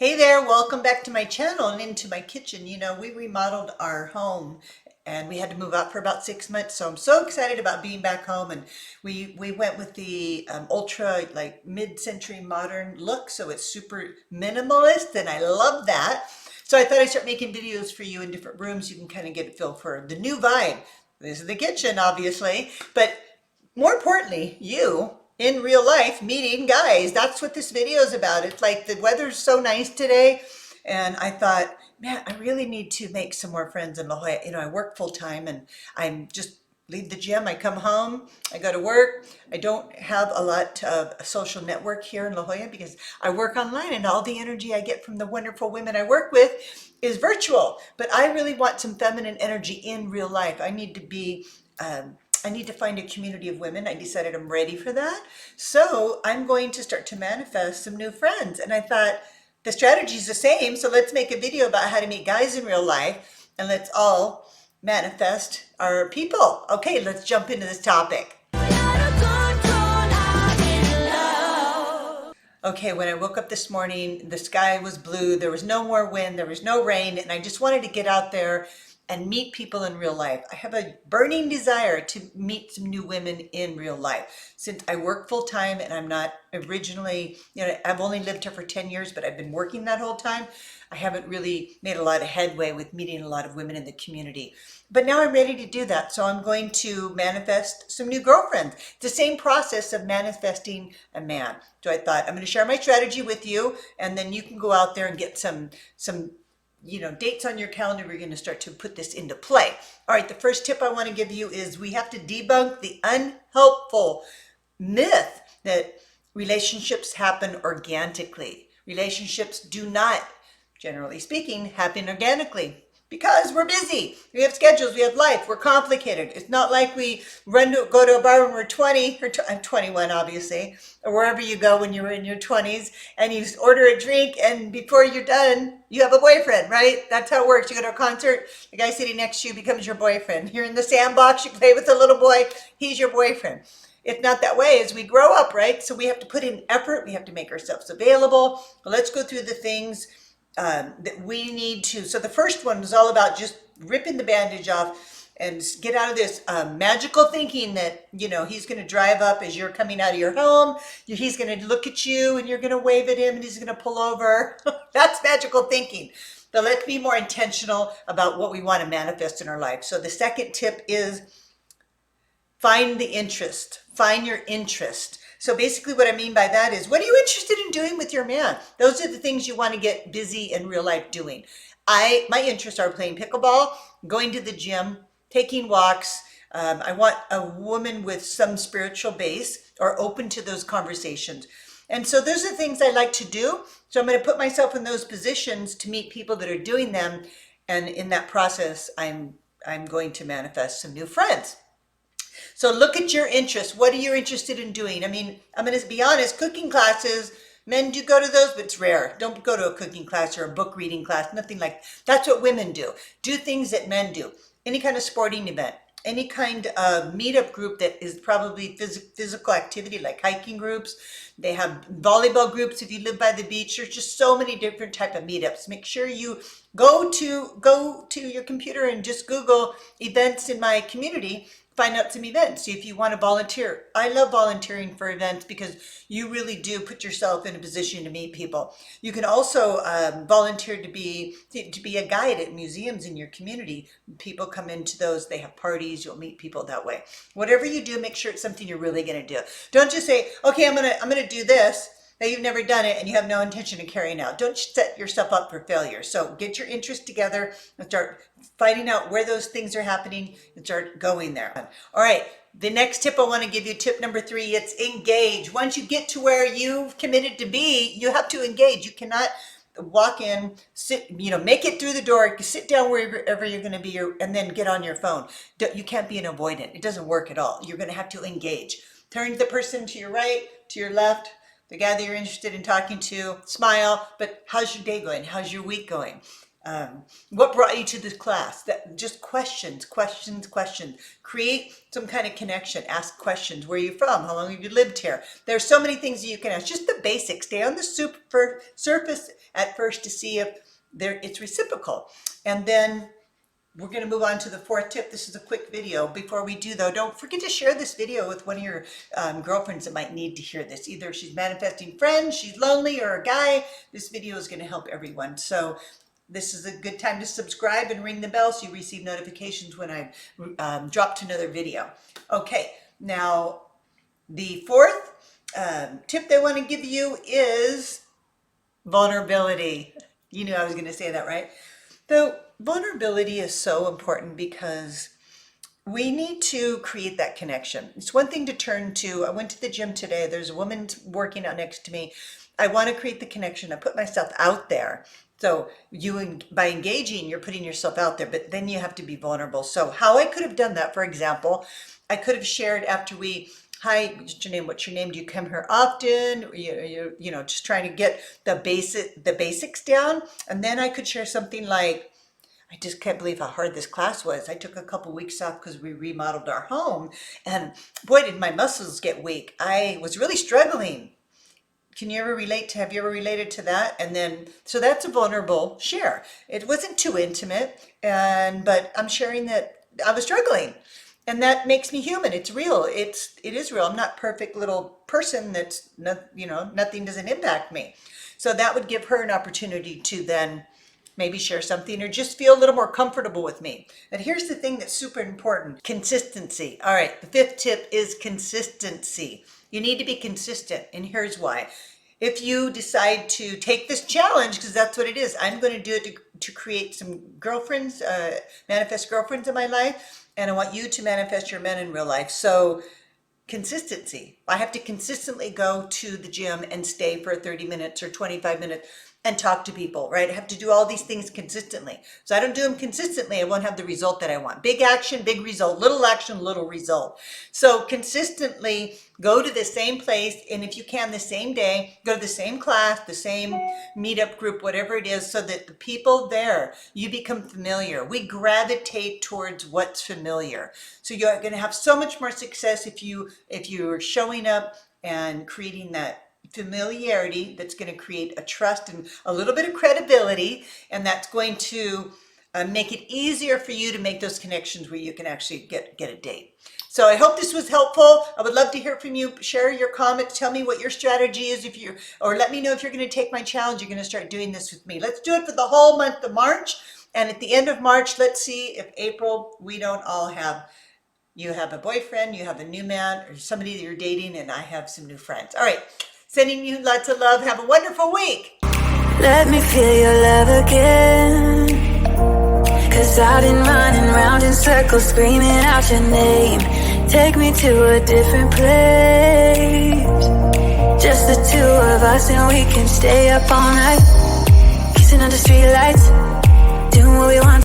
Hey there, welcome back to my channel and into my kitchen. You know, we remodeled our home and we had to move out for about 6 months. So I'm so excited about being back home. And we went with the ultra like mid-century modern look. So it's super minimalist and I love that. So I thought I'd start making videos for you in different rooms. You can kind of get a feel for the new vibe. This is the kitchen, obviously, but more importantly, you in real life meeting guys. That's what this video is about. It's like the weather's so nice today. And I thought, man, I really need to make some more friends in La Jolla. You know, I work full time and I'm just leave the gym. I come home, I go to work. I don't have a lot of a social network here in La Jolla because I work online and all the energy I get from the wonderful women I work with is virtual. But I really want some feminine energy in real life. I need to find a community of women. I decided I'm ready for that. So I'm going to start to manifest some new friends. And I thought the strategy is the same. So let's make a video about how to meet guys in real life and let's all manifest our people. Okay, let's jump into this topic. Okay, when I woke up this morning, the sky was blue. There was no more wind. There was no rain. And I just wanted to get out there and meet people in real life. I have a burning desire to meet some new women in real life. Since I work full time and I'm not originally, I've only lived here for 10 years, but I've been working that whole time. I haven't really made a lot of headway with meeting a lot of women in the community. But now I'm ready to do that. So I'm going to manifest some new girlfriends. It's the same process of manifesting a man. So I thought I'm going to share my strategy with you, and then you can go out there and get some dates on your calendar. We're going to start to put this into play. All right, the first tip I want to give you is we have to debunk the unhelpful myth that relationships happen organically. Relationships do not, generally speaking, happen organically because we're busy. We have schedules, we have life, we're complicated. It's not like we go to a bar when we're 20, I'm 21 obviously, or wherever you go when you're in your 20s, and you order a drink and before you're done, you have a boyfriend, right? That's how it works. You go to a concert, the guy sitting next to you becomes your boyfriend. You're in the sandbox, you play with a little boy, he's your boyfriend. It's not that way as we grow up, right? So we have to put in effort, we have to make ourselves available. Let's go through the things that we need to. So the first one was all about just ripping the bandage off and get out of this magical thinking that, he's going to drive up as you're coming out of your home. He's going to look at you and you're going to wave at him and he's going to pull over. That's magical thinking. But let's be more intentional about what we want to manifest in our life. So the second tip is find the interest. Find your interest. So basically what I mean by that is, what are you interested in doing with your man? Those are the things you want to get busy in real life doing. My interests are playing pickleball, going to the gym, taking walks. I want a woman with some spiritual base or open to those conversations. And so those are things I like to do. So I'm going to put myself in those positions to meet people that are doing them. And in that process, I'm going to manifest some new friends. So look at your interests. What are you interested in doing? I mean, I'm going to be honest, cooking classes, men do go to those, but it's rare. Don't go to a cooking class or a book reading class, nothing like that. That's what women do. Do things that men do. Any kind of sporting event, any kind of meetup group that is probably physical activity, like hiking groups. They have volleyball groups if you live by the beach. There's just so many different type of meetups. Make sure you go to your computer and just Google events in my community. Find out some events. See if you want to volunteer. I love volunteering for events because you really do put yourself in a position to meet people. You can also volunteer to be a guide at museums in your community. People come into those, they have parties, you'll meet people that way. Whatever you do, make sure it's something you're really going to do. Don't just say, okay, I'm gonna do this. That you've never done it and you have no intention of carrying out. Don't set yourself up for failure. So get your interest together and start finding out where those things are happening and start going there. All right, the next tip I want to give you, tip number 3, it's engage. Once you get to where you've committed to be, you have to engage. You cannot walk in, sit, make it through the door, sit down wherever you're going to be, and then get on your phone. You can't be an avoidant. It doesn't work at all. You're going to have to engage. Turn to the person to your right, to your left, the guy that you're interested in talking to, smile, but how's your day going? How's your week going? What brought you to this class? That just questions. Create some kind of connection. Ask questions. Where are you from? How long have you lived here? There's so many things that you can ask. Just the basics. Stay on the surface at first to see if it's reciprocal. And then we're going to move on to the fourth tip. This is a quick video. Before we do, though, don't forget to share this video with one of your girlfriends that might need to hear this. Either if she's manifesting friends, she's lonely, or a guy. This video is going to help everyone. So this is a good time to subscribe and ring the bell so you receive notifications when I drop another video. Okay, now the fourth tip I want to give you is vulnerability. You knew I was going to say that, right? So vulnerability is so important because we need to create that connection. It's one thing to turn to. I went to the gym today. There's a woman working out next to me. I want to create the connection. I put myself out there. So by engaging, you're putting yourself out there, but then you have to be vulnerable. So how I could have done that, for example, I could have shared after hi, what's your name? What's your name? Do you come here often? You know, just trying to get the basics down. And then I could share something like, I just can't believe how hard this class was. I took a couple weeks off because we remodeled our home, and boy, did my muscles get weak. I was really struggling. Have you ever related to that? And then, so that's a vulnerable share. It wasn't too intimate, but I'm sharing that I was struggling. And that makes me human. It's real. It is real. I'm not a perfect little person that's not, nothing doesn't impact me. So that would give her an opportunity to then maybe share something or just feel a little more comfortable with me. And here's the thing that's super important: consistency. All right, the fifth tip is consistency. You need to be consistent, and here's why. If you decide to take this challenge, because that's what it is, I'm going to do it to create some girlfriends, manifest girlfriends in my life, and I want you to manifest your men in real life. So consistency. I have to consistently go to the gym and stay for 30 minutes or 25 minutes and talk to people, right? I have to do all these things consistently. So I don't do them consistently, I won't have the result that I want. Big action, big result. Little action, little result. So consistently go to the same place, and if you can, the same day, go to the same class, the same meetup group, whatever it is, so that the people there, you become familiar. We gravitate towards what's familiar. So you're going to have so much more success if you're showing up and creating that familiarity that's going to create a trust and a little bit of credibility, and that's going to make it easier for you to make those connections where you can actually get a date. So I hope this was helpful. I would love to hear from you. Share your comments. Tell me what your strategy is, or let me know if you're going to take my challenge. You're going to start doing this with me. Let's do it for the whole month of March, and at the end of March, let's see if April we don't all have. You have a boyfriend, you have a new man, or somebody that you're dating, and I have some new friends. All right. Sending you lots of love. Have a wonderful week. Let me feel your love again, 'cause I've been running round in circles screaming out your name. Take me to a different place, just the two of us, and we can stay up all night, kissing under streetlights, doing what we want.